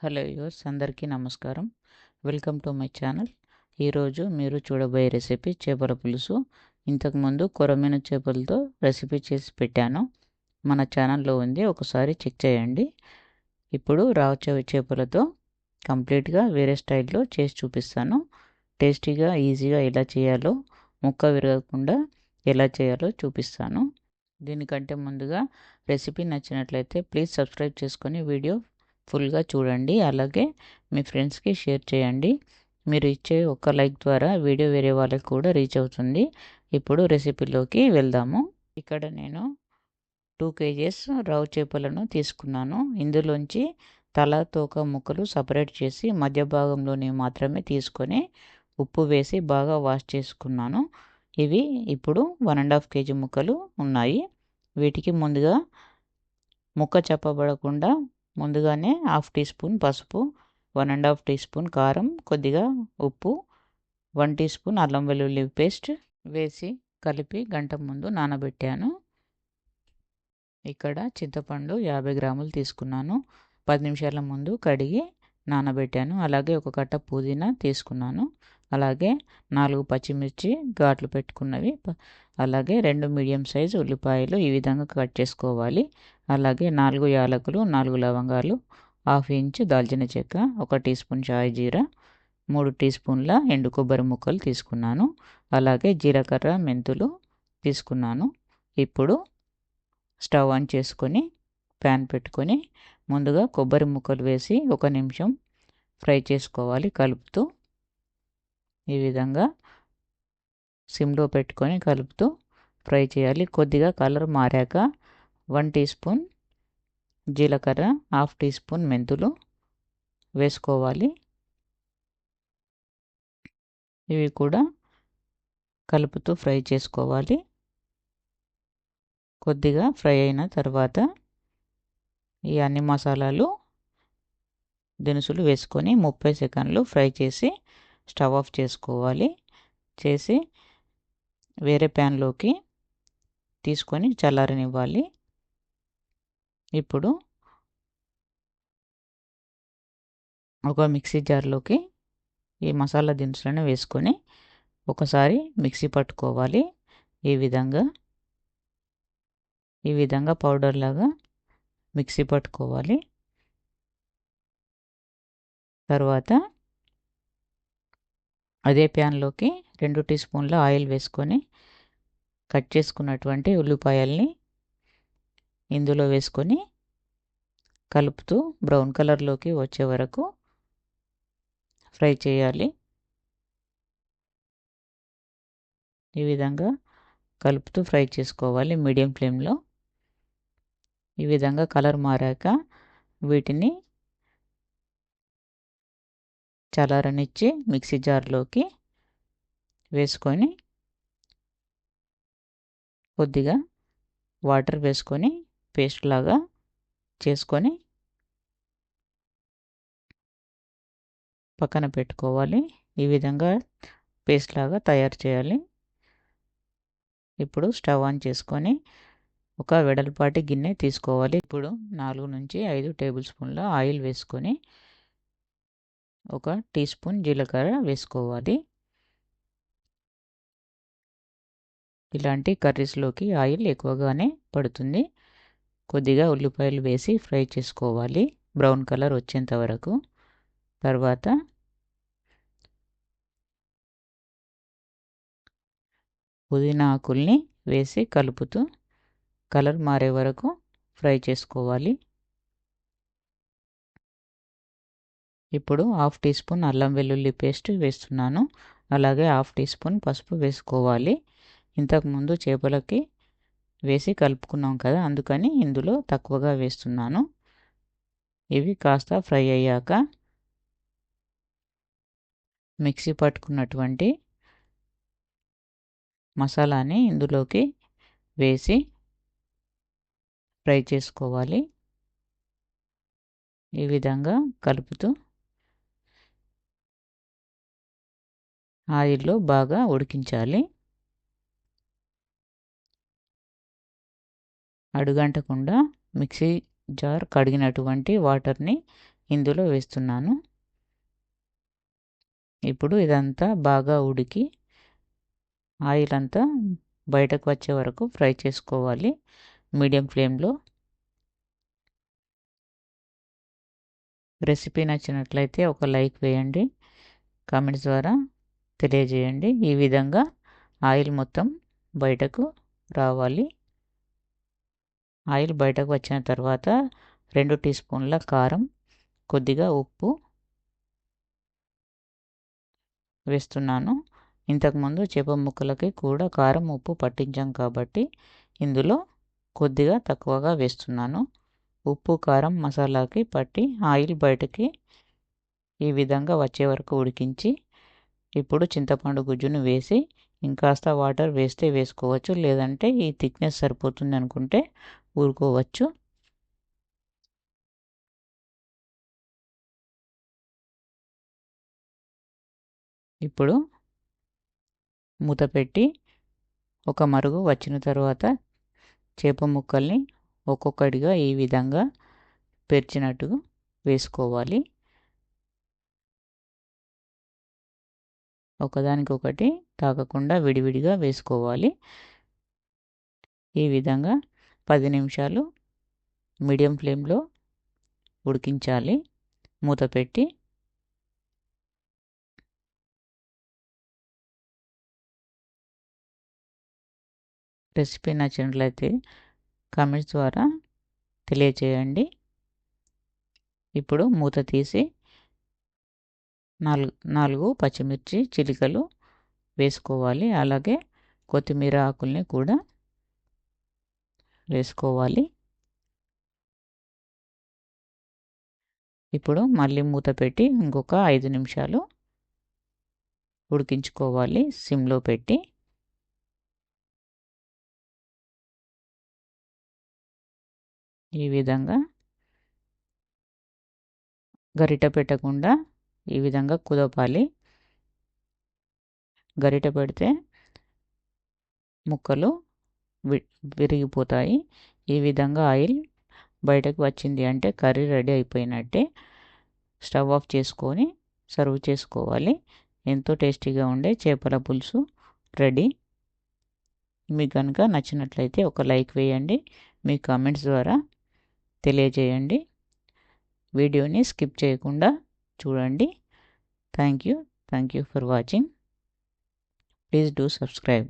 Hello yours, అందరికీ నమస్కారం. Welcome to my channel. ఈరోజు మీరు చూడబోయే రెసిపీ చేపల పులుసు. ఇంతకుముందు కొరమీను చేపలతో రెసిపీ చేసి పెట్టాను, మన ఛానల్లో ఉంది, ఒకసారి చెక్ చేయండి. ఇప్పుడు రావు చేపలతో కంప్లీట్గా వేరే స్టైల్లో చేసి చూపిస్తాను. టేస్టీగా ఈజీగా ఎలా చేయాలో, ముక్క విరగకుండా ఎలా చేయాలో చూపిస్తాను. దీనికంటే ముందుగా రెసిపీ నచ్చినట్లయితే ప్లీజ్ సబ్స్క్రైబ్ చేసుకొని వీడియో ఫుల్గా చూడండి. అలాగే మీ ఫ్రెండ్స్కి షేర్ చేయండి. మీరు ఇచ్చే ఒక లైక్ ద్వారా వీడియో వేరే వాళ్ళకి కూడా రీచ్ అవుతుంది. ఇప్పుడు రెసిపీలోకి వెళ్దాము. ఇక్కడ నేను 2 kgs రావు చేపలను తీసుకున్నాను. ఇందులోంచి తల తోక ముక్కలు సపరేట్ చేసి మధ్య భాగంలోని మాత్రమే తీసుకొని ఉప్పు వేసి బాగా వాష్ చేసుకున్నాను. ఇవి ఇప్పుడు 1.5 kg ముక్కలు ఉన్నాయి. వీటికి ముందుగా ముక్క చెప్పబడకుండా ముందుగానే 1/2 టీ స్పూన్ పసుపు, 1.5 టీ స్పూన్ కారం, కొద్దిగా ఉప్పు, 1 టీ స్పూన్ అల్లం వెల్లుల్లి పేస్ట్ వేసి కలిపి గంట ముందు నానబెట్టాను. ఇక్కడ చింతపండు 50 గ్రాములు తీసుకున్నాను. 10 నిమిషాల ముందు కడిగి నానబెట్టాను. అలాగే ఒక కట్ట పుదీనా తీసుకున్నాను. అలాగే 4 పచ్చిమిర్చి ఘాట్లు పెట్టుకున్నవి, అలాగే 2 మీడియం సైజు ఉల్లిపాయలు ఈ విధంగా కట్ చేసుకోవాలి. అలాగే 4 యాలకులు, 4 లవంగాలు, 1/2 ఇంచు దాల్చిన చెక్క, 1 టీ స్పూన్ షాయి జీరా, 3 టీ స్పూన్ల ఎండు కొబ్బరి ముక్కలు తీసుకున్నాను. అలాగే జీలకర్ర, మెంతులు తీసుకున్నాను. ఇప్పుడు స్టవ్ ఆన్ చేసుకొని ప్యాన్ పెట్టుకొని ముందుగా కొబ్బరి ముక్కలు వేసి 1 నిమిషం ఫ్రై చేసుకోవాలి కలుపుతూ. ఈ విధంగా సిమ్లో పెట్టుకొని కలుపుతూ ఫ్రై చేయాలి. కొద్దిగా కలర్ మారాక 1 టీ స్పూన్ జీలకర్ర, 1/2 టీ స్పూన్ మెంతులు వేసుకోవాలి. ఇవి కూడా కలుపుతూ ఫ్రై చేసుకోవాలి. కొద్దిగా ఫ్రై అయిన తర్వాత ఈ అన్ని మసాలాలు దినుసులు వేసుకొని 30 సెకండ్లు ఫ్రై చేసి స్టవ్ ఆఫ్ చేసుకోవాలి. చేసి వేరే ప్యాన్లోకి తీసుకొని చల్లారనివ్వాలి. ఇప్పుడు ఒక మిక్సీ జార్లోకి ఈ మసాలా దినుసులను వేసుకొని ఒకసారి మిక్సీ పట్టుకోవాలి. ఈ విధంగా పౌడర్ లాగా మిక్సీ పట్టుకోవాలి. తర్వాత అదే ప్యాన్లోకి 2 టీ స్పూన్ల ఆయిల్ వేసుకొని కట్ చేసుకున్నటువంటి ఉల్లిపాయల్ని ఇందులో వేసుకొని కలుపుతూ బ్రౌన్ కలర్లోకి వచ్చే వరకు ఫ్రై చేయాలి. ఈ విధంగా కలుపుతూ ఫ్రై చేసుకోవాలి మీడియం ఫ్లేమ్లో. ఈ విధంగా కలర్ మారాక వీటిని చల్లారనిచ్చి మిక్సీ జార్లోకి వేసుకొని కొద్దిగా వాటర్ వేసుకొని పేస్ట్ లాగా చేసుకొని పక్కన పెట్టుకోవాలి. ఈ విధంగా పేస్ట్ లాగా తయారు చేయాలి. ఇప్పుడు స్టవ్ ఆన్ చేసుకొని ఒక వెడల్పాటి గిన్నె తీసుకోవాలి. ఇప్పుడు 4 నుంచి 5 టేబుల్ స్పూన్ల ఆయిల్ వేసుకొని 1 టీ స్పూన్ జీలకర్ర వేసుకోవాలి. ఇలాంటి కర్రీస్లోకి ఆయిల్ ఎక్కువగానే పడుతుంది. కొద్దిగా ఉల్లిపాయలు వేసి ఫ్రై చేసుకోవాలి బ్రౌన్ కలర్ వచ్చేంత వరకు. తర్వాత పుదీనా ఆకుల్ని వేసి కలుపుతూ కలర్ మారే వరకు ఫ్రై చేసుకోవాలి. ఇప్పుడు 1/2 టీ స్పూన్ అల్లం వెల్లుల్లి పేస్ట్ వేస్తున్నాను. అలాగే 1/2 టీ స్పూన్ పసుపు వేసుకోవాలి. ఇంతకుముందు చేపలకి వేసి కలుపుకున్నాం కదా, అందుకని ఇందులో తక్కువగా వేస్తున్నాను. ఇవి కాస్త ఫ్రై అయ్యాక మిక్సీ పట్టుకున్నటువంటి మసాలాని ఇందులోకి వేసి ఫ్రై చేసుకోవాలి. ఈ విధంగా కలుపుతూ ఆయిల్లో బాగా ఉడికించాలి. అడుగంటకుండా మిక్సీ జార్ కడిగినటువంటి వాటర్ని ఇందులో వేస్తున్నాను. ఇప్పుడు ఇదంతా బాగా ఉడికి ఆయిల్ అంతా బయటకు వచ్చే వరకు ఫ్రై చేసుకోవాలి మీడియం ఫ్లేమ్లో. రెసిపీ నచ్చినట్లయితే ఒక లైక్ వేయండి, కామెంట్స్ ద్వారా తెలియజేయండి. ఈ విధంగా ఆయిల్ మొత్తం బయటకు రావాలి. ఆయిల్ బయటకు వచ్చిన తర్వాత 2 టీ స్పూన్ల కారం, కొద్దిగా ఉప్పు వేస్తున్నాను. ఇంతకుముందు చేప ముక్కలకి కూడా కారం ఉప్పు పట్టించాం కాబట్టి ఇందులో కొద్దిగా తక్కువగా వేస్తున్నాను. ఉప్పు కారం మసాలాకి పట్టి ఆయిల్ బయటకి ఈ విధంగా వచ్చే వరకు ఉడికించి ఇప్పుడు చింతపండు గుజ్జును వేసి ఇంకాస్త వాటర్ వేస్తే వేసుకోవచ్చు, లేదంటే ఈ థిక్నెస్ సరిపోతుంది అనుకుంటే ఊరుకోవచ్చు. ఇప్పుడు మూత పెట్టి ఒక మరుగు వచ్చిన తర్వాత చేప ముక్కల్ని ఒక్కొక్కటిగా ఈ విధంగా పెరిచినట్టు వేసుకోవాలి. ఒకదానికొకటి తాకకుండా విడివిడిగా వేసుకోవాలి. ఈ విధంగా 10 నిమిషాలు మీడియం ఫ్లేమ్లో ఉడికించాలి మూత పెట్టి. రెసిపీ నచ్చినట్లయితే కామెంట్స్ ద్వారా తెలియచేయండి. ఇప్పుడు మూత తీసి 4 పచ్చిమిర్చి చిలికలు వేసుకోవాలి. అలాగే కొత్తిమీర ఆకుల్ని కూడా వేసుకోవాలి. ఇప్పుడు మళ్ళీ మూత పెట్టి ఇంకొక 5 నిమిషాలు ఉడికించుకోవాలి సిమ్లో పెట్టి. ఈ విధంగా గరిట పెట్టకుండా ఈ విధంగా కుదపాలి. గరిట పెడితే ముక్కలు విరిగిపోతాయి. ఈ విధంగా ఆయిల్ బయటకు వచ్చింది అంటే కర్రీ రెడీ అయిపోయినట్టే. స్టవ్ ఆఫ్ చేసుకొని సర్వ్ చేసుకోవాలి. ఎంతో టేస్టీగా ఉండే చేపల పులుసు రెడీ. మీకు కనుక నచ్చినట్లయితే ఒక లైక్ వేయండి, మీ కామెంట్స్ ద్వారా తెలియజేయండి. వీడియోని స్కిప్ చేయకుండా చూడండి. Thank you for watching. Please do subscribe.